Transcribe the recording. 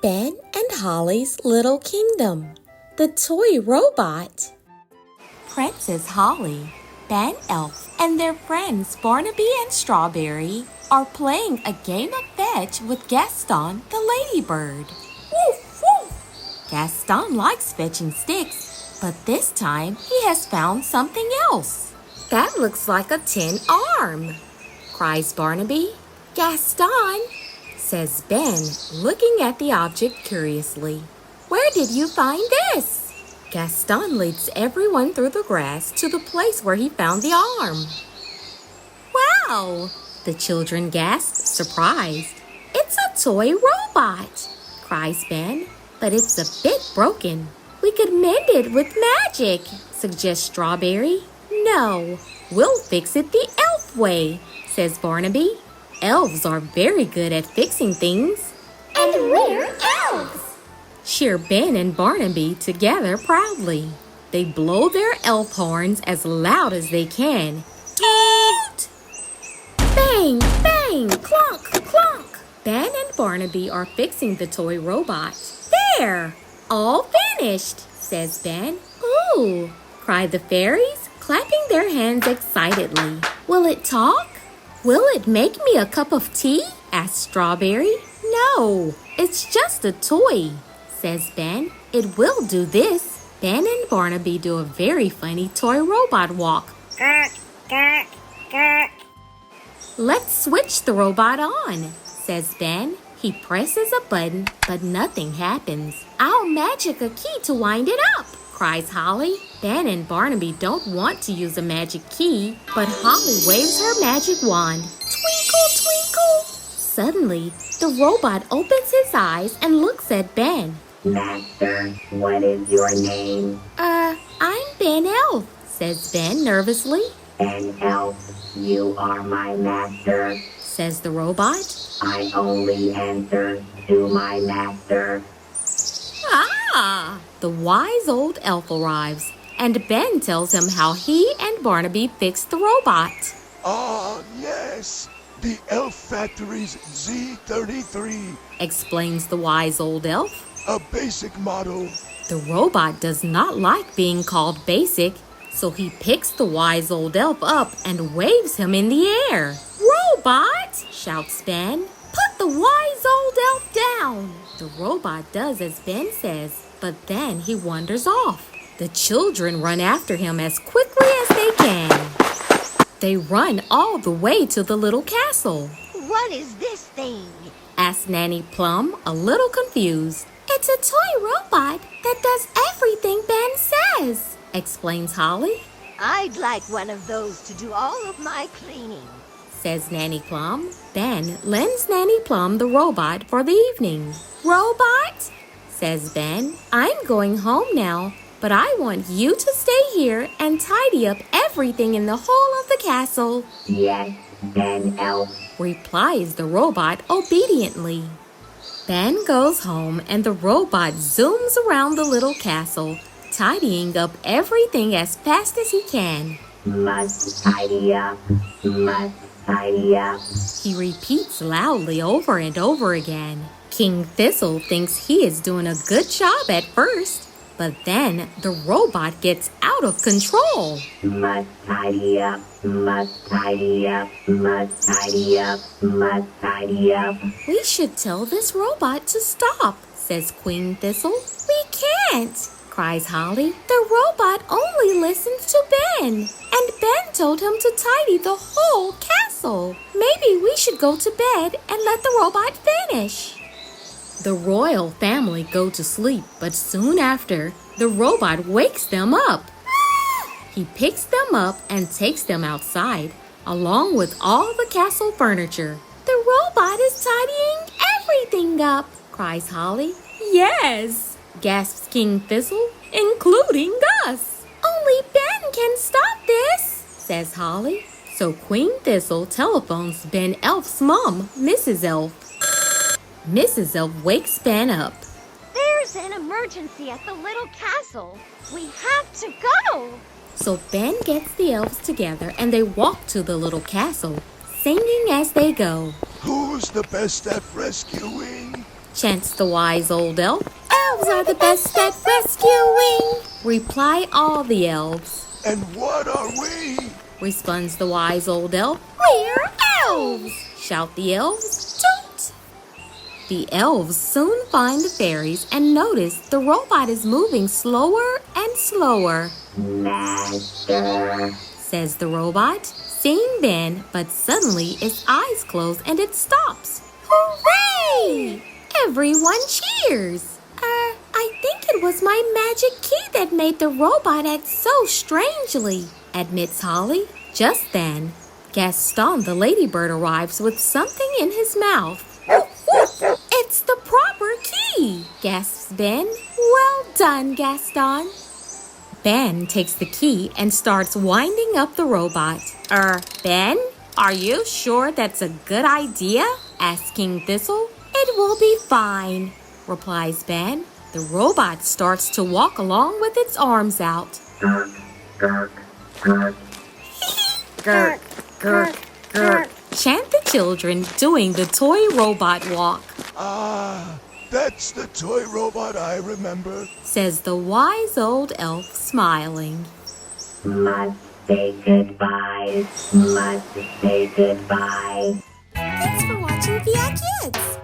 Ben and Holly's Little Kingdom, the toy robot. Princess Holly, Ben Elf, and their friends Barnaby and Strawberry are playing a game of fetch with Gaston the ladybird. Woof, woof. Gaston likes fetching sticks, but this time he has found something else. That looks like a tin arm, cries Barnaby. Gaston, says Ben, looking at the object curiously. Where did you find this? Gaston leads everyone through the grass to the place where he found the arm. Wow! The children gasp, surprised. It's a toy robot, cries Ben, but it's a bit broken. We could mend it with magic, suggests Strawberry. No, we'll fix it the elf way, says Barnaby. Elves are very good at fixing things. And we're elves! Cheer Ben and Barnaby together proudly. They blow their elf horns as loud as they can. Toot! Bang, bang, clonk, clonk. Ben and Barnaby are fixing the toy robot. There! All finished, says Ben. Ooh, cry the fairies, clapping their hands excitedly. Will it talk? Will it make me a cup of tea? Asked Strawberry. No, it's just a toy, says Ben. It will do this. Ben and Barnaby do a very funny toy robot walk. Gawk, gawk, gawk. Let's switch the robot on, says Ben. He presses a button, but nothing happens. I'll magic a key to wind it up, cries Holly. Ben and Barnaby don't want to use a magic key, but Holly waves her magic wand. Twinkle, twinkle! Suddenly, the robot opens his eyes and looks at Ben. Master, what is your name? I'm Ben Elf, says Ben nervously. An elf, you are my master. Says the robot. I only answer to my master. Ah! The wise old elf arrives, and Ben tells him how he and Barnaby fixed the robot. Ah, yes, the Elf Factory's Z33, Explains the wise old elf. a basic model. The robot does not like being called basic, so he picks the wise old elf up and waves him in the air. Robot! Shouts Ben. Put the wise old elf down! The robot does as Ben says, but then he wanders off. The children run after him as quickly as they can. They run all the way to the little castle. What is this thing? Asked Nanny Plum, a little confused. It's a toy robot that does everything Ben says, explains Holly. I'd like one of those to do all of my cleaning, Says Nanny Plum. Ben lends Nanny Plum the robot for the evening. Robot, says Ben, I'm going home now, but I want you to stay here and tidy up everything in the whole of the castle, Yes, Ben Elf. replies the robot obediently. Ben goes home and the robot zooms around the little castle, tidying up everything as fast as he can. Must tidy up, must tidy up. He repeats loudly over and over again. King Thistle thinks he is doing a good job at first, but then the robot gets out of control. Must tidy up, must tidy up, must tidy up, must tidy up. We should tell this robot to stop, says Queen Thistle. We can't, cries Holly. The robot only listens to Ben, and Ben told him to tidy the whole castle. Maybe we should go to bed and let the robot finish. The royal family go to sleep, but soon after, the robot wakes them up. He picks them up and takes them outside, along with all the castle furniture. The robot is tidying everything up, cries Holly. Yes, gasps King Thistle, including us. Only Ben can stop this, says Holly. So Queen Thistle telephones Ben Elf's mom, Mrs. Elf. Mrs. Elf wakes Ben up. There's an emergency at the little castle. We have to go. So Ben gets the elves together and they walk to the little castle, singing as they go. Who's the best at rescuing? chants the wise old elf. Elves are the best at rescuing, reply all the elves. And what are we? Responds the wise old elf. We're elves, shout the elves. Toot! The elves soon find the fairies and notice the robot is moving slower and slower. Master. Says the robot, seeing Ben, but suddenly its eyes close and it stops. Hooray! Everyone cheers. I think it was my magic key that made the robot act so strangely, admits Holly. Just then, Gaston the ladybird arrives with something in his mouth. It's the proper key, gasps Ben. Well done, Gaston. Ben takes the key and starts winding up the robot. Ben, are you sure that's a good idea? Asks King Thistle. It will be fine, replies Ben. The robot starts to walk along with its arms out. Gurk, gurk, gurk. Gurk, gurk, gurk, chant the children doing the toy robot walk. Ah, that's the toy robot I remember, Says the wise old elf, smiling. Must say goodbye. Must say goodbye. Thanks for watching VI Kids.